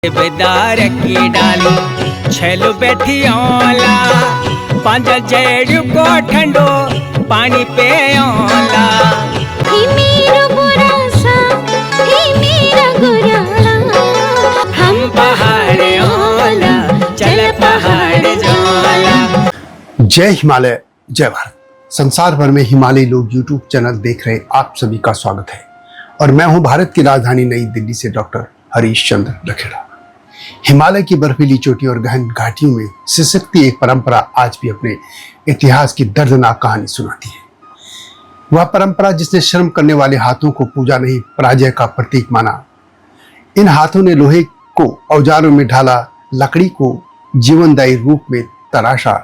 बेदार की डाली छेलो बैठी ओला पांच जेड़ को ठंडो पानी पे ओला ही मेरा बुरा सा ही मेरा गुरा हम पहाड़ ओला चल पहाड़ जोला। जय हिमालय जय भारत। संसार भर में हिमालयी लोग यूट्यूब चैनल देख रहे आप सभी का स्वागत है और मैं हूं भारत की राजधानी नई दिल्ली से डॉक्टर हरीश चंद्र रखेड़ा। हिमालय की बर्फीली चोटी और गहन घाटियों में सिसकती एक परंपरा आज भी अपने इतिहास की दर्दनाक कहानी सुनाती है। वह परंपरा जिसने शर्म करने वाले हाथों को पूजा नहीं पराजय का प्रतीक माना। इन हाथों ने लोहे को औजारों में ढाला, लकड़ी को जीवनदायी रूप में तराशा,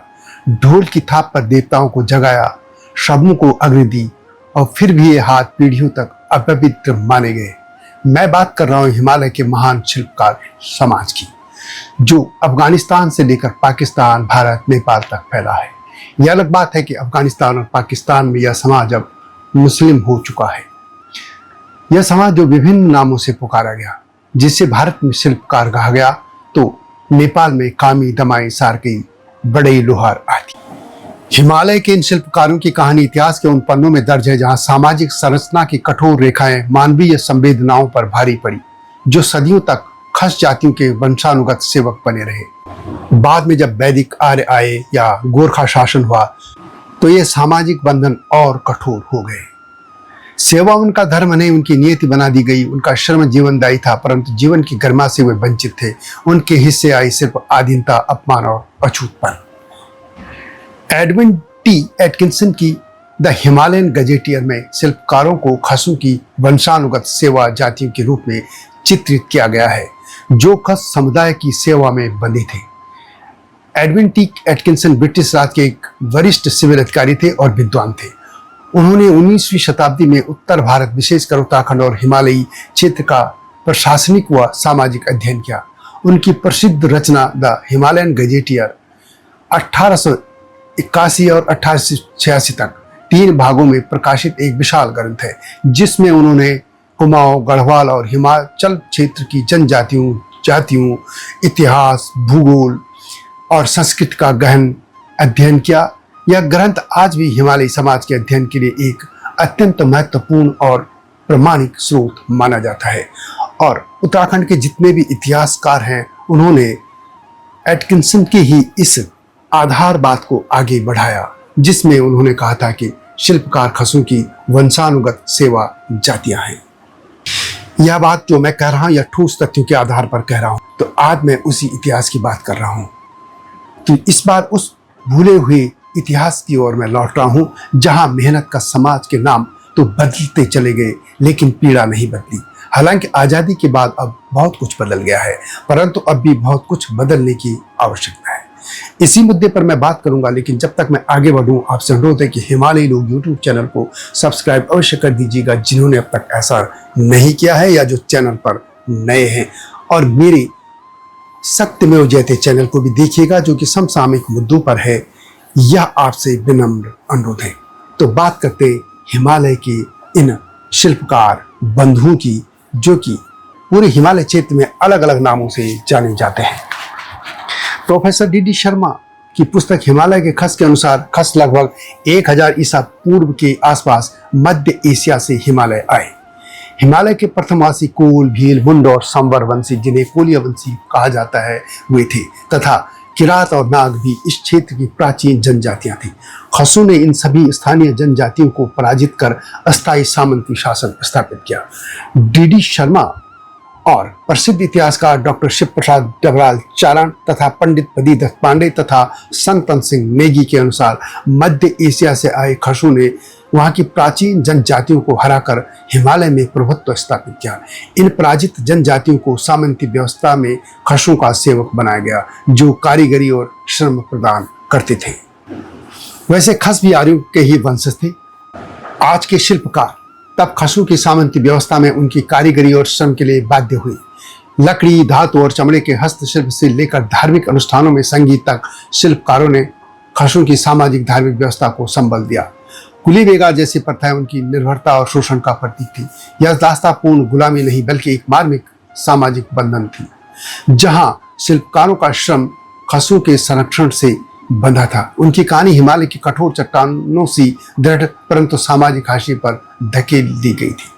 ढोल की थाप पर देवताओं को जगाया, शब्दों को अग्नि दी और फिर भी ये हाथ पीढ़ियों तक अपवित्र माने गए। मैं बात कर रहा हूं हिमालय के महान शिल्पकार समाज की, जो अफगानिस्तान से लेकर पाकिस्तान, भारत, नेपाल तक फैला है। यह अलग बात है कि अफगानिस्तान और पाकिस्तान में यह समाज अब मुस्लिम हो चुका है। यह समाज जो विभिन्न नामों से पुकारा गया, जिसे भारत में शिल्पकार कहा गया, तो नेपाल में कामी, दमाई, सारकी, बड़ई, लोहार आदि। हिमालय के इन शिल्पकारों की कहानी इतिहास के उन पन्नों में दर्ज है जहां सामाजिक संरचना की कठोर रेखाएं मानवीय संवेदनाओं पर भारी पड़ी, जो सदियों तक खस जातियों के वंशानुगत सेवक बने रहे। बाद में जब वैदिक आर्य आए या गोरखा शासन हुआ तो ये सामाजिक बंधन और कठोर हो गए। सेवा उनका धर्म नहीं, उनकी नियति बना दी गई। उनका श्रम जीवनदायी था, परंतु जीवन की गरिमा से वे वंचित थे। उनके हिस्से आई सिर्फ आधीनता, अपमान और अछूतपन। एडविन टी एटकिंसन की द हिमालयन गजेटियर में शिल्पकारों को खसों की वंशानुगत सेवा जातियों के रूप में चित्रित किया गया है, जो खस समुदाय की सेवा में बंधे थे। एडविन टी एटकिंसन ब्रिटिश राज के एक वरिष्ठ सिविल अधिकारी थे और विद्वान थे। उन्होंने 19वीं शताब्दी में उत्तर भारत, विशेषकर उत्तराखंड और हिमालयी क्षेत्र का प्रशासनिक व सामाजिक अध्ययन किया। उनकी प्रसिद्ध रचना द हिमालयन गजेटियर 1881 और 1886 तक 3 भागों में प्रकाशित एक विशाल ग्रंथ है, जिसमें उन्होंने कुमाऊं, गढ़वाल और हिमाचल क्षेत्र की जनजातियों, जातियों, इतिहास, भूगोल और संस्कृति का गहन अध्ययन किया। यह ग्रंथ आज भी हिमालयी समाज के अध्ययन के लिए एक अत्यंत महत्वपूर्ण और प्रामाणिक स्रोत माना जाता है। और उत्तराखंड के जितने भी इतिहासकार हैं, उन्होंने एटकिंसन की ही इस आधार बात को आगे बढ़ाया, जिसमें उन्होंने कहा था कि शिल्पकार खसों की वंशानुगत सेवा जातियां हैं। यह बात जो मैं कह रहा हूं, यह ठोस तथ्यों के आधार पर कह रहा हूं। तो आज मैं उसी इतिहास की बात कर रहा हूं। तो इस बार उस भूले हुए इतिहास की ओर मैं लौट रहा हूं, जहां मेहनत का समाज के नाम तो बदलते चले गए, लेकिन पीड़ा नहीं बदली। हालांकि आजादी के बाद अब बहुत कुछ बदल गया है, परंतु अब भी बहुत कुछ बदलने की आवश्यकता है। इसी मुद्दे पर मैं बात करूंगा, लेकिन जब तक मैं आगे बढ़ूं, आपसे अनुरोध है कि हिमालयी लोग यूट्यूब चैनल को सब्सक्राइब अवश्य कर दीजिएगा, जिन्होंने अब तक ऐसा नहीं किया है या जो चैनल पर नए हैं। और मेरे सत्यमेव जयते चैनल को भी देखिएगा, जो कि समसामयिक मुद्दों पर है। यह आपसे विनम्र अनुरोध है। तो बात करते हिमालय के इन शिल्पकार बंधुओं की, जो कि पूरे हिमालय क्षेत्र में अलग अलग नामों से जाने जाते हैं। प्रोफेसर डी शर्मा की पुस्तक हिमालय के खस के अनुसार खस लगभग 1000 ईसा पूर्व के आसपास मध्य एशिया से हिमालय आए। हिमालय के प्रथमवासी कोल, भील, मुंड और संवर वंशी, जिन्हें कोलिया वंशी कहा जाता है, वे थे। तथा किरात और नाग भी इस क्षेत्र की प्राचीन जनजातियां थी। खसों ने इन सभी स्थानीय जनजातियों को पराजित कर अस्थायी सामंती शासन स्थापित किया। डी शर्मा और प्रसिद्ध इतिहासकार डॉक्टर शिव प्रसाद डबराल चारण तथा पंडित पदीदत्त पांडे तथा संतन सिंह नेगी के अनुसार मध्य एशिया से आए खसों ने वहां की प्राचीन जनजातियों को हराकर हिमालय में प्रभुत्व स्थापित किया। इन पराजित जनजातियों को सामंती व्यवस्था में खसों का सेवक बनाया गया, जो कारीगरी और श्रम प्रदान करते थे। वैसे खस भी आर्यों के ही वंशज थे। आज के शिल्पकार तब खसों की सामंती व्यवस्था में उनकी कारीगरी और श्रम के लिए बाध्य हुए। लकड़ी, धातु और चमड़े के हस्तशिल्प से लेकर धार्मिक अनुष्ठानों में संगीत तक शिल्पकारों ने खसों की सामाजिक धार्मिक व्यवस्था को संबल दिया। कुली बेगार जैसी प्रथाएं उनकी निर्भरता और शोषण का प्रतीक थी। यह दास्तापूर्ण गुलामी नहीं, बल्कि एक मार्मिक सामाजिक बंधन थी। जहां शिल्पकारों का श्रम खसों के संरक्षण से बंधा था। उनकी कहानी हिमालय की कठोर चट्टानों से दृढ़ परंतु सामाजिक हाशिए पर धकेल दी गई थी।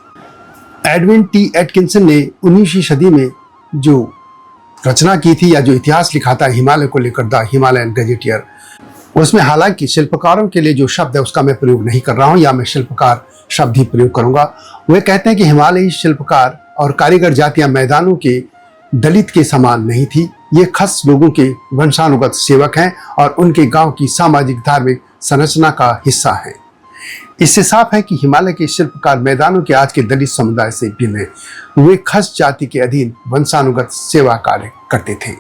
एडविन टी एटकिंसन ने 19वीं सदी में जो रचना की थी या जो इतिहास लिखा था हिमालय को लेकर, द हिमालयन गजेटियर, उसमें हालांकि शिल्पकारों के लिए जो शब्द है उसका मैं प्रयोग नहीं कर रहा हूं, या मैं शिल्पकार शब्द ही प्रयोग करूंगा। वे कहते हैं कि हिमालयी शिल्पकार और कारीगर जातियां मैदानों के दलित के समान नहीं थी। ये खस लोगों के वंशानुगत सेवक हैं और उनके गांव की सामाजिक धार्मिक संरचना का हिस्सा हैं। इससे साफ है कि हिमालय के शिल्पकार मैदानों के आज के दलित समुदाय से भिन्न हैं। वे खस जाति के अधीन वंशानुगत सेवा कार्य करते थे।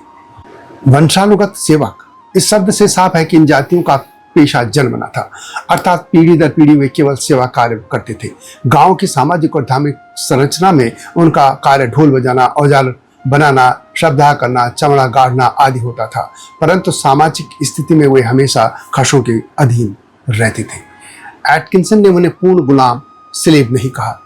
वंशानुगत सेवक, इस शब्द से साफ है कि इन जातियों का पेशा जन्मना था, अर्थात पीढ़ी दर पीढ़ी वे केवल सेवा कार्य करते थे। गांव की सामाजिक और धार्मिक संरचना में उनका कार्य ढोल बजाना, औजार बनाना, श्रद्धा करना, चमड़ा गाड़ना आदि होता था, परंतु सामाजिक स्थिति में वे हमेशा खसों के अधीन रहते थे। एटकिंसन ने उन्हें पूर्ण गुलाम स्लेव नहीं कहा,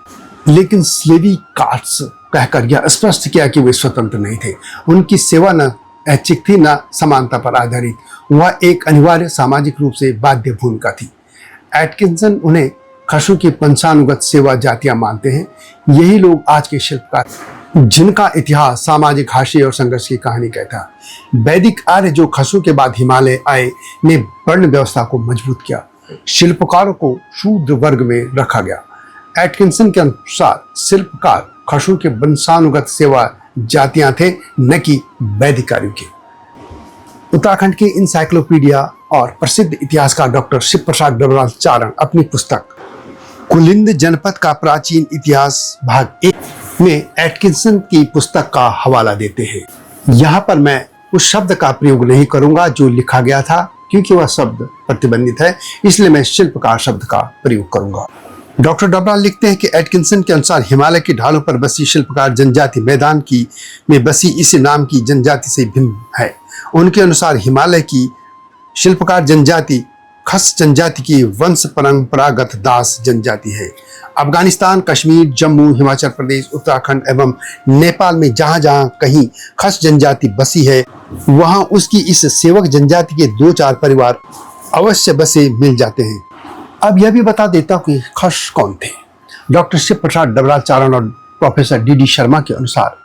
लेकिन स्लेवी कार्ड्स कहकर यह स्पष्ट किया कि वे स्वतंत्र नहीं थे। उनकी सेवा न ऐच्छिक थी न समानता पर आधारित, वह एक अनिवार्य सामाजिक रूप से बाध्य भूमिका थी। एटकिंसन उन्हें खसों की वंशानुगत सेवा जातियां मानते हैं। यही लोग आज के शिल्पकार, जिनका इतिहास सामाजिक हाशिए और संघर्ष की कहानी कहता है। वैदिक आर्य जो खसों के बाद हिमालय आए ने वर्ण व्यवस्था को मजबूत किया। शिल्पकारों को शूद्र वर्ग में रखा गया। एटकिंसन के अनुसार शिल्पकार खसों के वंशानुगत सेवा जातियां थे, न कि वैदिक कार्यों के। उत्तराखंड के इंसाइक्लोपीडिया और प्रसिद्ध इतिहासकार डॉक्टर शिव प्रसाद डबराल चारण अपनी पुस्तक कुलिंद जनपद का प्राचीन इतिहास भाग 1 में एटकिंसन की पुस्तक का हवाला देते हैं। यहाँ पर मैं उस शब्द का प्रयोग नहीं करूंगा जो लिखा गया था, क्योंकि वह शब्द प्रतिबंधित है, इसलिए मैं शिल्पकार शब्द का प्रयोग करूंगा। डॉक्टर डबराल लिखते हैं कि एटकिंसन के अनुसार हिमालय की ढालों पर बसी शिल्पकार जनजाति मैदान की में बसी इस नाम की जनजाति से भिन्न है। उनके अनुसार हिमालय की शिल्पकार जनजाति खस जनजाति की वंश परंपरागत दास जनजाति है। अफगानिस्तान, कश्मीर, जम्मू, हिमाचल प्रदेश, उत्तराखंड एवं नेपाल में जहां जहां कहीं खस जनजाति बसी है, वहां उसकी इस सेवक जनजाति के 2-4 परिवार अवश्य बसे मिल जाते हैं। अब यह भी बता देता हूं कि खस कौन थे। डॉक्टर शिव प्रसाद डबराल चारण और प्रोफेसर डी शर्मा के अनुसार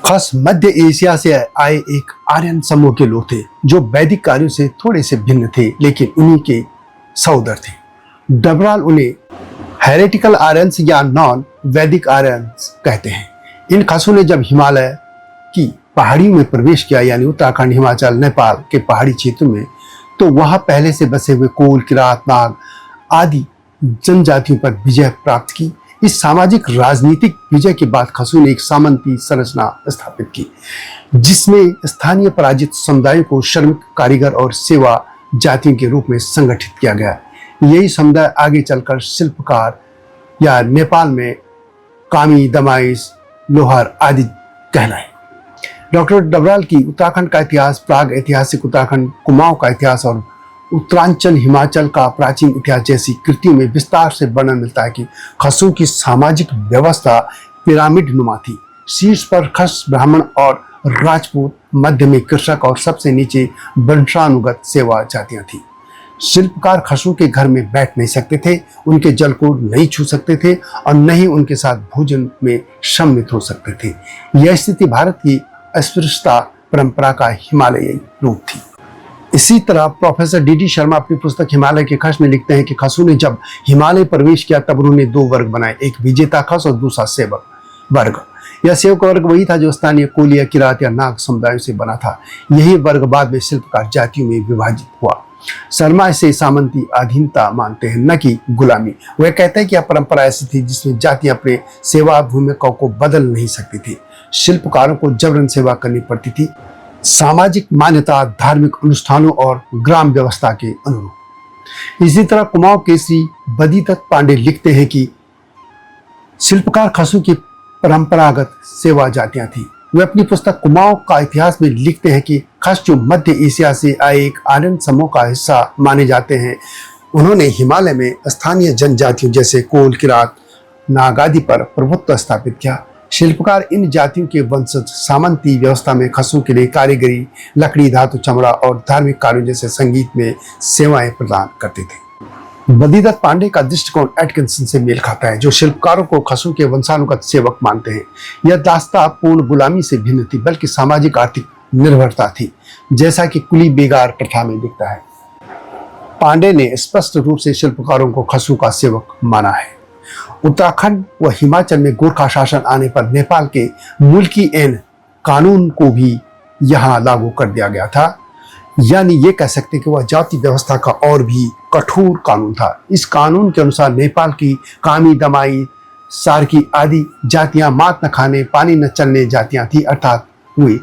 खस मध्य एशिया से आए एक आर्यन समूह के लोग थे जो वैदिक कार्यों से थोड़े से भिन्न थे, लेकिन उन्हीं के सहोदर थे। डबराल उन्हें हेरेटिकल आर्यंस या नॉन वैदिक आर्यंस कहते हैं। इन खसों ने जब हिमालय की पहाड़ियों में प्रवेश किया, यानी उत्तराखंड, हिमाचल, नेपाल के पहाड़ी क्षेत्रों में, तो वहां पहले से बसे हुए कोल, किरात, नाग आदि जनजातियों पर विजय प्राप्त की। इस सामाजिक राजनीतिक विजय के बाद खसों ने एक सामंती संरचना स्थापित की, जिसमें स्थानीय पराजित समुदायों को श्रमिक, कारीगर और सेवा जातियों के रूप में संगठित किया गया। यही समुदाय आगे चलकर शिल्पकार या नेपाल में कामी, दमाइश, लोहार आदि कहलाए। डॉक्टर डबराल की उत्तराखंड का इतिहास, प्राग ऐतिहासिक उत्तराखंड, कुमाऊं का इतिहास और उत्तरांचल हिमाचल का प्राचीन इतिहास जैसी कृतियों में विस्तार से वर्णन मिलता है कि खसों की सामाजिक व्यवस्था पिरामिड नुमा थी। शीर्ष पर खस ब्राह्मण और राजपूत, मध्य में कृषक और सबसे नीचे वंशानुगत सेवा जातियां थी। शिल्पकार खसों के घर में बैठ नहीं सकते थे, उनके जल को नहीं छू सकते थे और न ही उनके साथ भोजन में सम्मिलित हो सकते थे। यह स्थिति भारत की अस्पृश्यता परंपरा का हिमालयी रूप थी। इसी तरह प्रोफेसर डी शर्मा अपनी पुस्तक हिमालय के खस में लिखते हैं कि खसों ने जब हिमालय प्रवेश किया तब उन्होंने 2 वर्ग बनाए, एक विजेता खस और दूसरा सेवक वर्ग। यह सेवक वर्ग वही था जो स्थानीय कोलिया, किरात या नाग समुदायों से बना था। यही वर्ग बाद में शिल्पकार जातियों में विभाजित हुआ। शर्मा इसे सामंती अधीनता मानते हैं, न कि गुलामी। वह कहते हैं कि यह परंपरा ऐसी थी जिसमें जातियां अपने सेवा भूमिकाओं को बदल नहीं सकती थी। शिल्पकारों को जबरन सेवा करनी पड़ती थी, सामाजिक मान्यता, धार्मिक अनुष्ठानों और ग्राम व्यवस्था के अनुरूप। इसी तरह कुमाऊं के श्री बदीदत्त पांडे लिखते हैं कि शिल्पकार खसों की परंपरागत सेवा जातियां थी। वे अपनी पुस्तक कुमाऊं का इतिहास में लिखते हैं कि खस जो मध्य एशिया से आए एक आर्यन समूह का हिस्सा माने जाते हैं, उन्होंने हिमालय में स्थानीय जनजातियों जैसे कोल, किरात, नाग आदि पर प्रभुत्व स्थापित किया। शिल्पकार इन जातियों के वंशज सामंती व्यवस्था में खसों के लिए कारीगरी, लकड़ी, धातु, चमड़ा और धार्मिक कार्यों जैसे संगीत में सेवाएं प्रदान करते थे। बद्रीदत्त पांडे का दृष्टिकोण एटकिंसन से मेल खाता है, जो शिल्पकारों को खसों के वंशानुगत सेवक मानते हैं। यह दास्ता पूर्ण गुलामी से भिन्न थी, बल्कि सामाजिक आर्थिक निर्भरता थी, जैसा कि कुली बेगार प्रथा में दिखता है। पांडे ने स्पष्ट रूप से शिल्पकारों को खसों का सेवक माना है। उत्तराखंड व हिमाचल में गोरखा शासन आने पर नेपाल के मुल्की ऐन कानून को भी यहाँ लागू कर दिया गया था, यानी ये कह सकते कि वह जाति व्यवस्था का और भी कठोर कानून था। इस कानून के अनुसार नेपाल की कामी, दमाई, सार्की आदि जातियां मात न खाने, पानी न चलने जातियां थी, अर्थात वे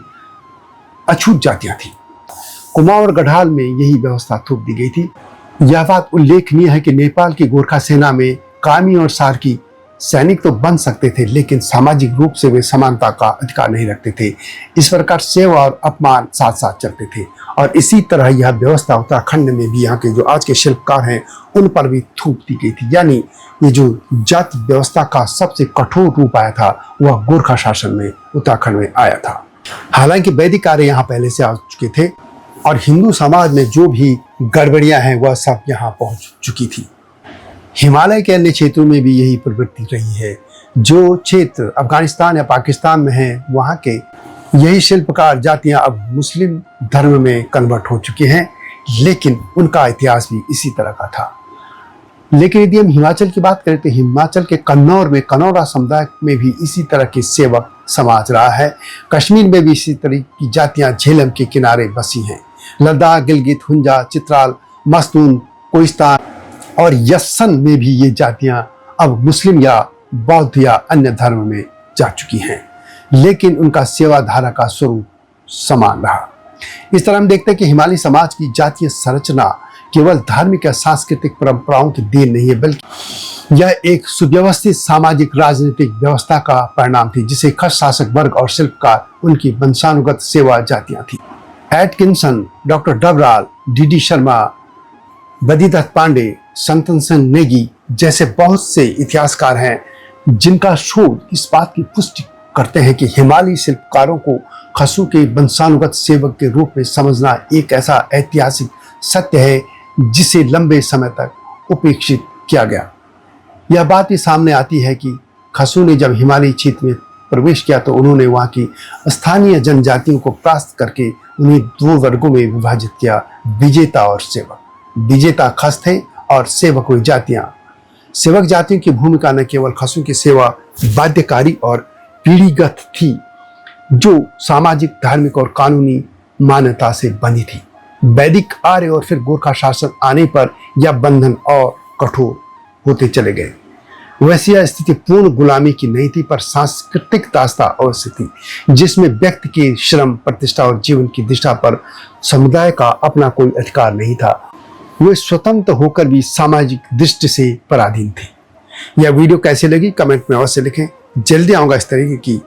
अछूत जातियां थी। कुमाऊं और गढ़वाल में यही व्यवस्था थोप दी गई थी। यह बात उल्लेखनीय है कि नेपाल की गोरखा सेना में कामी और सार्की सैनिक तो बन सकते थे, लेकिन सामाजिक रूप से वे समानता का अधिकार नहीं रखते थे। इस प्रकार सेवा और अपमान साथ साथ चलते थे, और इसी तरह यह व्यवस्था उत्तराखंड में भी यहाँ के जो आज के शिल्पकार हैं उन पर भी थोप दी गई थी। यानी ये जो जाति व्यवस्था का सबसे कठोर रूप आया था वह गोरखा शासन में उत्तराखंड में आया था। हालांकि वैदिक कार्य यहाँ पहले से आ चुके थे, और हिंदू समाज में जो भी गड़बड़ियां हैं वह सब यहाँ पहुंच चुकी थी। हिमालय के अन्य क्षेत्रों में भी यही प्रवृत्ति रही है। जो क्षेत्र अफगानिस्तान या पाकिस्तान में है, वहाँ के यही शिल्पकार जातियां अब मुस्लिम धर्म में कन्वर्ट हो चुके हैं, लेकिन उनका इतिहास भी इसी तरह का था। लेकिन यदि हम हिमाचल की बात करें तो हिमाचल के कन्नौर में कनौरा समुदाय में भी इसी तरह के सेवक समाज रहा है। कश्मीर में भी इसी तरह की जातियां झेलम के किनारे बसी हैं। लद्दाख, गिलगित, हुंजा, चित्राल, मस्तून, कोहिस्तान और यस्सन में भी ये जातियां अब मुस्लिम या बौद्ध या अन्य धर्म में जा चुकी हैं, लेकिन उनका सेवा धारा का स्वरूप समान रहा। इस तरह हम देखते हैं कि हिमालय समाज की जातीय संरचना केवल धार्मिक या सांस्कृतिक परंपराओं की देन नहीं है, बल्कि यह एक सुव्यवस्थित सामाजिक राजनीतिक व्यवस्था का परिणाम थी, जिसे खस शासक वर्ग और शिल्पकार उनकी वंशानुगत सेवा जातियां थी। Atkinson, doctor Dabral, D Sharma, Badridatt Pande, संतनसन नेगी जैसे बहुत से इतिहासकार हैं जिनका शोध इस बात की पुष्टि करते हैं कि हिमालयी शिल्पकारों को खसों के वंशानुगत सेवक के रूप में समझना एक ऐसा ऐतिहासिक सत्य है जिसे लंबे समय तक उपेक्षित किया गया। यह बात भी सामने आती है कि खसों ने जब हिमालयी क्षेत्र में प्रवेश किया तो उन्होंने वहाँ की स्थानीय जनजातियों को परास्त करके उन्हें दो वर्गों में विभाजित किया, विजेता और सेवक। विजेता खस थे और सेवक वे जातियां। सेवक जातियों की भूमिका न केवल खसों की सेवा बाध्यकारी और पीढ़ीगत थी, जो सामाजिक, धार्मिक और कानूनी मान्यता से बंधी थी। वैदिक आर्य और फिर गोरखा शासन आने पर यह बंधन और कठोर होते चले गए। वैसे यह स्थिति पूर्ण गुलामी की नहीं थी, पर सांस्कृतिक दास्ता अवश्य थी, जिसमें व्यक्ति के श्रम, प्रतिष्ठा और जीवन की दिशा पर समुदाय का अपना कोई अधिकार नहीं था। वे स्वतंत्र होकर भी सामाजिक दृष्टि से पराधीन थे। यह वीडियो कैसे लगी कमेंट में अवश्य लिखें। जल्दी आऊंगा इस तरीके की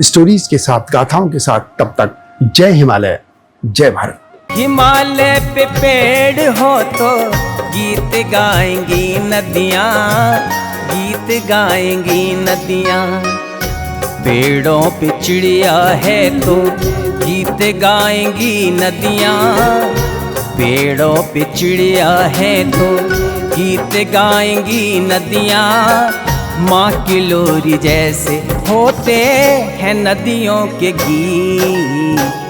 स्टोरीज के साथ, गाथाओं के साथ। तब तक जय हिमालय, जय भारत। हिमालय पे पेड़ हो तो गीत गाएंगी नदियाँ, गीत गाएंगी नदियाँ। पेड़ों पे चिड़िया है तो गीत गाएंगी नदियाँ। पेड़ों पे चिड़िया है तो गीत गाएंगी नदियाँ। माँ की लोरी जैसे होते हैं नदियों के गीत।